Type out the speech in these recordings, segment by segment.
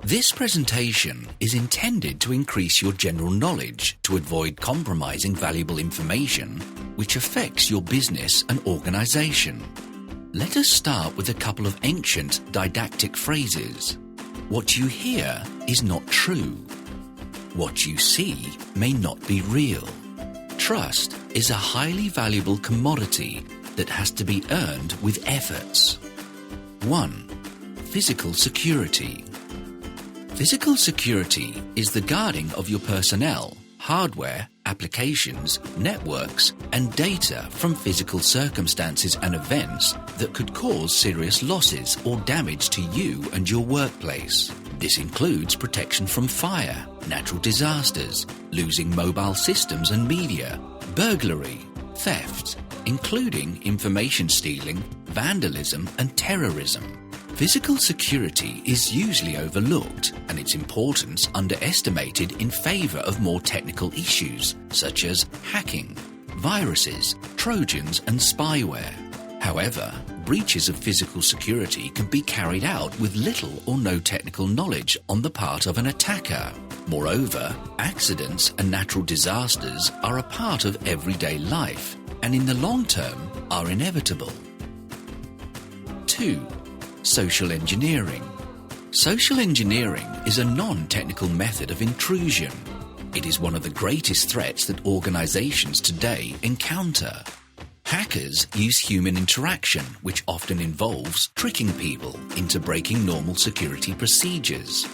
This presentation is intended to increase your general knowledge to avoid compromising valuable information which affects your business and organization. Let us start with a couple of ancient didactic phrases. What you hear is not true. What you see may not be real. Trust is a highly valuable commodity that has to be earned with efforts. 1. Physical security. Physical security is the guarding of your personnel, hardware, applications, networks, and data from physical circumstances and events that could cause serious losses or damage to you and your workplace. This includes protection from fire, natural disasters, losing mobile systems and media, burglary, theft, including information stealing, vandalism, and terrorism. Physical security is usually overlooked and its importance underestimated in favor of more technical issues such as hacking, viruses, trojans, and spyware. However, breaches of physical security can be carried out with little or no technical knowledge on the part of an attacker. Moreover, accidents and natural disasters are a part of everyday life and in the long term are inevitable. 2. Social engineering. Social engineering is a non-technical method of intrusion. It is one of the greatest threats that organizations today encounter. Hackers use human interaction, which often involves tricking people into breaking normal security procedures.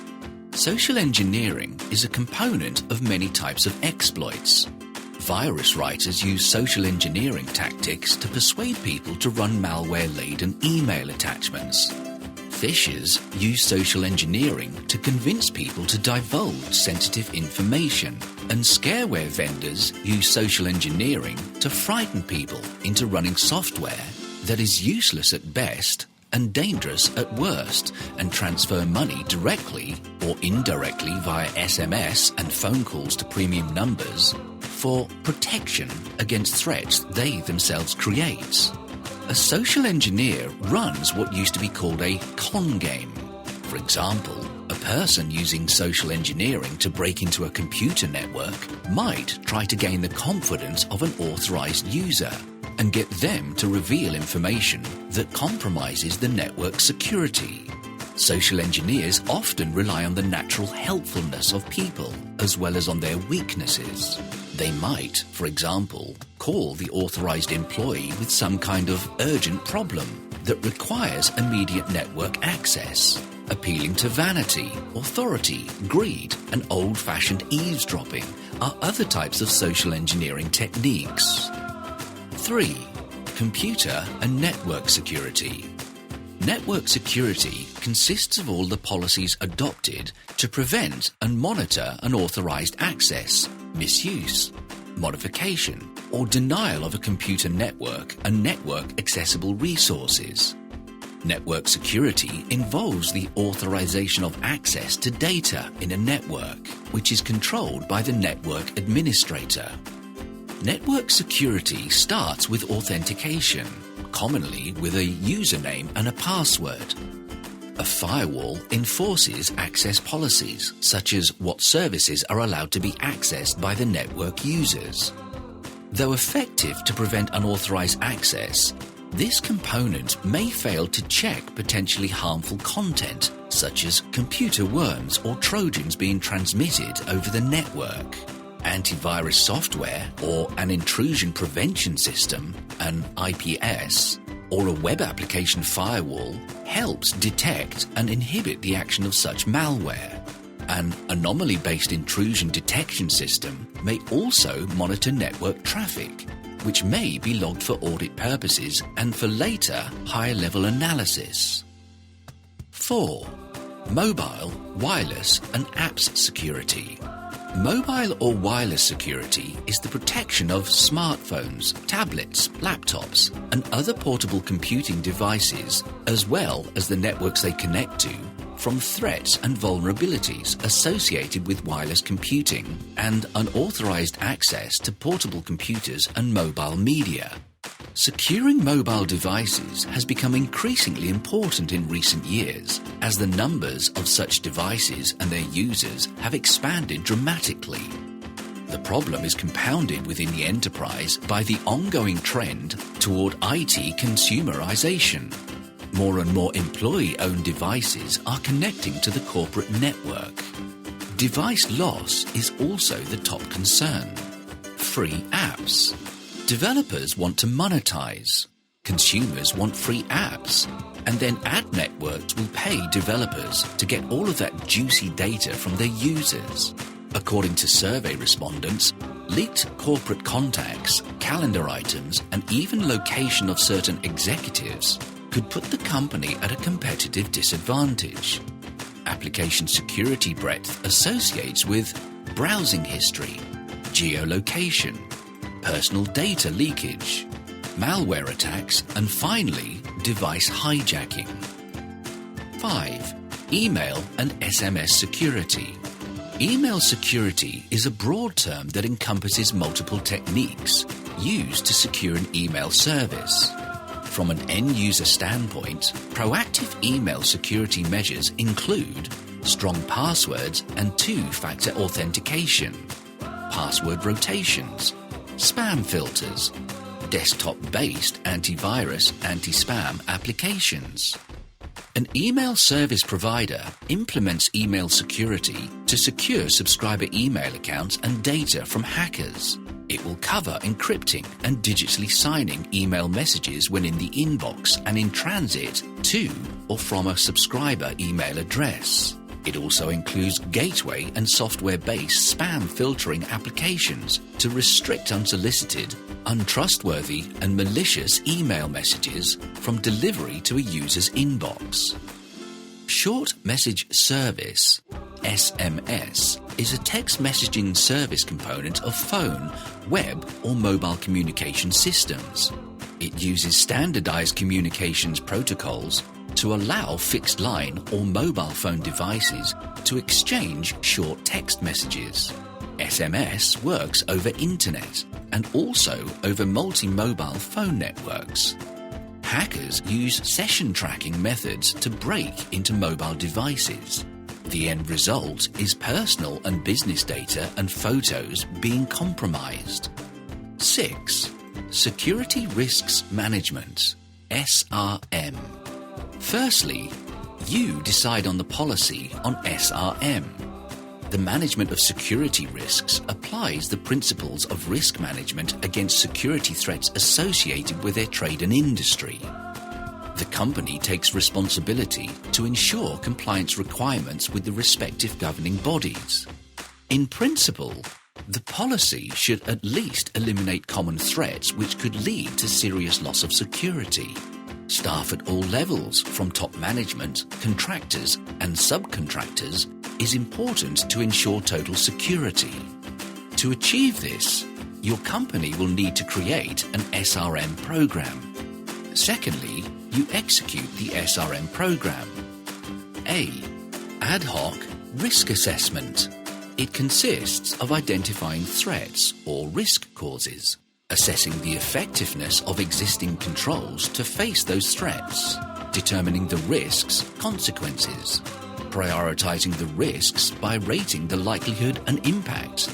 Social engineering is a component of many types of exploits. Virus writers use social engineering tactics to persuade people to run malware-laden email attachments. Phishers use social engineering to convince people to divulge sensitive information, and scareware vendors use social engineering to frighten people into running software that is useless at best and dangerous at worst, and transfer money directly or indirectly via SMS and phone calls to premium numbers for protection against threats they themselves create. A social engineer runs what used to be called a con game. For example, a person using social engineering to break into a computer network might try to gain the confidence of an authorized user and get them to reveal information that compromises the network security. Social engineers often rely on the natural helpfulness of people as well as on their weaknesses. They might, for example, call the authorized employee with some kind of urgent problem that requires immediate network access, appealing to vanity, authority, greed, and old-fashioned eavesdropping are other types of social engineering techniques. 3. Computer and network security. Network security consists of all the policies adopted to prevent and monitor unauthorized access, misuse, modification, or denial of a computer network and network-accessible resources. Network security involves the authorization of access to data in a network, which is controlled by the network administrator. Network security starts with authentication, commonly with a username and a password. A firewall enforces access policies, such as what services are allowed to be accessed by the network users. Though effective to prevent unauthorized access, this component may fail to check potentially harmful content, such as computer worms or trojans being transmitted over the network. Antivirus software or an intrusion prevention system, an IPS, or a web application firewall helps detect and inhibit the action of such malware. An anomaly-based intrusion detection system may also monitor network traffic, which may be logged for audit purposes and for later higher-level analysis. 4. Mobile, wireless, and apps security. Mobile or wireless security is the protection of smartphones, tablets, laptops, and other portable computing devices, as well as the networks they connect to, from threats and vulnerabilities associated with wireless computing and unauthorized access to portable computers and mobile media. Securing mobile devices has become increasingly important in recent years as the numbers of such devices and their users have expanded dramatically. The problem is compounded within the enterprise by the ongoing trend toward IT consumerization. More and more employee-owned devices are connecting to the corporate network. Device loss is also the top concern. Free apps. Developers want to monetize. Consumers want free apps. And then ad networks will pay developers to get all of that juicy data from their users. According to survey respondents, leaked corporate contacts, calendar items, and even location of certain executives could put the company at a competitive disadvantage. Application security breadth associates with browsing history, geolocation, personal data leakage, malware attacks, and finally, device hijacking. 5. Email and SMS security. Email security is a broad term that encompasses multiple techniques used to secure an email service. From an end-user standpoint, proactive email security measures include strong passwords and two-factor authentication, password rotations, spam filters, desktop-based antivirus, anti-spam applications. An email service provider implements email security to secure subscriber email accounts and data from hackers. It will cover encrypting and digitally signing email messages when in the inbox and in transit to or from a subscriber email address. It also includes gateway and software-based spam filtering applications to restrict unsolicited, untrustworthy, and malicious email messages from delivery to a user's inbox. Short Message Service, SMS, is a text messaging service component of phone, web, or mobile communication systems. It uses standardized communications protocols to allow fixed line or mobile phone devices to exchange short text messages. SMS works over internet and also over multi-mobile phone networks. Hackers use session tracking methods to break into mobile devices. The end result is personal and business data and photos being compromised. 6. Security Risks Management, SRM. Firstly, you decide on the policy on SRM. The management of security risks applies the principles of risk management against security threats associated with their trade and industry. The company takes responsibility to ensure compliance requirements with the respective governing bodies. In principle, the policy should at least eliminate common threats which could lead to serious loss of security. Staff at all levels, from top management, contractors, and subcontractors, is important to ensure total security. To achieve this, your company will need to create an SRM program. Secondly, you execute the SRM program. A. Ad hoc risk assessment. It consists of identifying threats or risk causes, assessing the effectiveness of existing controls to face those threats, determining the risks' consequences, prioritizing the risks by rating the likelihood and impact,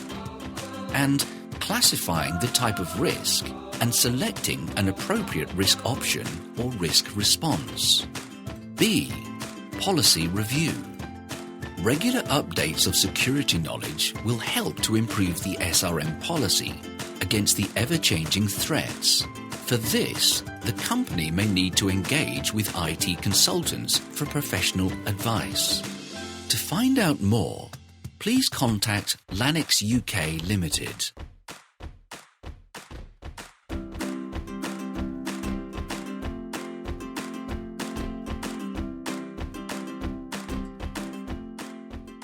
and classifying the type of risk and selecting an appropriate risk option or risk response. B. Policy review. Regular updates of security knowledge will help to improve the SRM policy against the ever-changing threats. For this, the company may need to engage with IT consultants for professional advice. To find out more, please contact Lanix UK Ltd.